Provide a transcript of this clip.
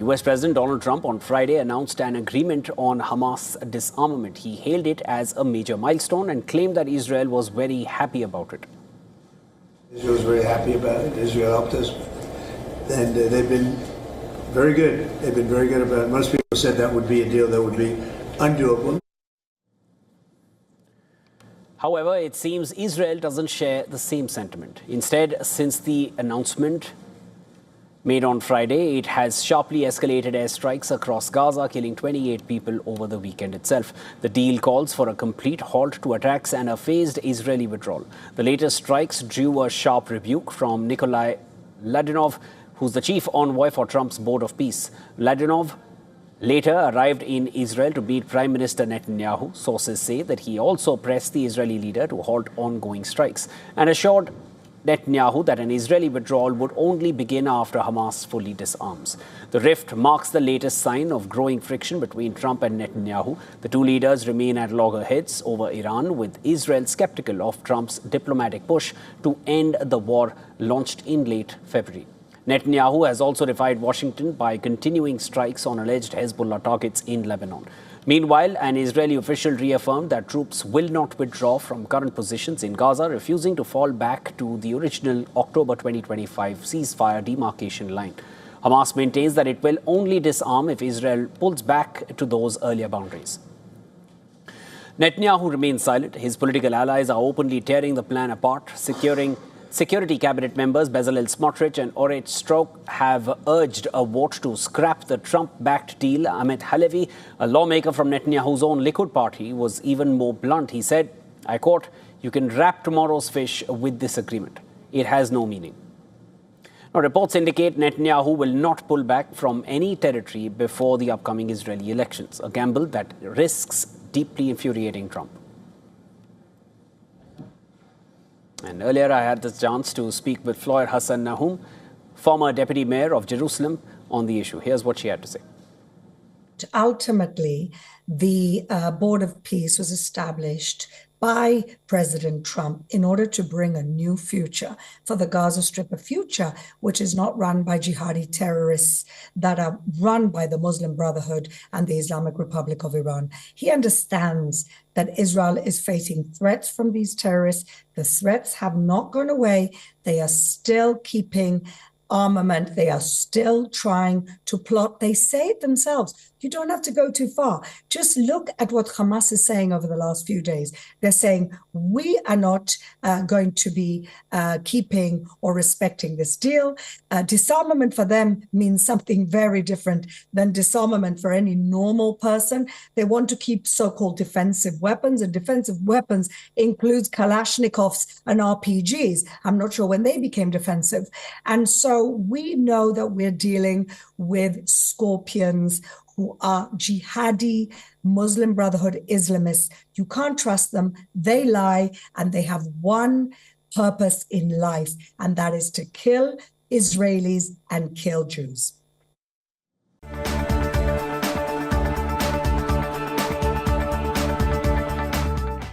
US President Donald Trump on Friday announced an agreement on Hamas disarmament. He hailed it as a major milestone and claimed that Israel was very happy about it. Israel was very happy about it. Israel helped us. And they've been very good. They've been very good about it. Most people said that would be a deal that would be undoable. However, it seems Israel doesn't share the same sentiment. Instead, since the announcement made on Friday, it has sharply escalated airstrikes across Gaza, killing 28 people over the weekend itself. The deal calls for a complete halt to attacks and a phased Israeli withdrawal. The latest strikes drew a sharp rebuke from Nikolai Ladinov, who's the chief envoy for Trump's Board of Peace. Ladinov later arrived in Israel to meet Prime Minister Netanyahu. Sources say that he also pressed the Israeli leader to halt ongoing strikes and assured Netanyahu that an Israeli withdrawal would only begin after Hamas fully disarms. The rift marks the latest sign of growing friction between Trump and Netanyahu. The two leaders remain at loggerheads over Iran, with Israel skeptical of Trump's diplomatic push to end the war launched in late February. Netanyahu has also defied Washington by continuing strikes on alleged Hezbollah targets in Lebanon. Meanwhile, an Israeli official reaffirmed that troops will not withdraw from current positions in Gaza, refusing to fall back to the original October 2025 ceasefire demarcation line. Hamas maintains that it will only disarm if Israel pulls back to those earlier boundaries. Netanyahu remains silent. His political allies are openly tearing the plan apart. Security cabinet members Bezalel Smotrich and Oret Strok have urged a vote to scrap the Trump-backed deal. Amit Halevi, a lawmaker from Netanyahu's own Likud party, was even more blunt. He said, I quote, "You can wrap tomorrow's fish with this agreement. It has no meaning." Now, reports indicate Netanyahu will not pull back from any territory before the upcoming Israeli elections, a gamble that risks deeply infuriating Trump. And earlier, I had the chance to speak with Floyer Hassan Nahum, former deputy mayor of Jerusalem, on the issue. Here's what she had to say. Ultimately, the Board of Peace was established by President Trump in order to bring a new future for the Gaza Strip, a future which is not run by jihadi terrorists that are run by the Muslim Brotherhood and the Islamic Republic of Iran. He understands that Israel is facing threats from these terrorists. The threats have not gone away. They are still keeping armament. They are still trying to plot. They say it themselves. You don't have to go too far. Just look at what Hamas is saying over the last few days. They're saying, we are not going to be keeping or respecting this deal. Disarmament for them means something very different than disarmament for any normal person. They want to keep so-called defensive weapons, and defensive weapons includes Kalashnikovs and RPGs. I'm not sure when they became defensive. And so we know that we're dealing with scorpions who are jihadi Muslim Brotherhood Islamists. You can't trust them. They lie, and they have one purpose in life, and that is to kill Israelis and kill Jews.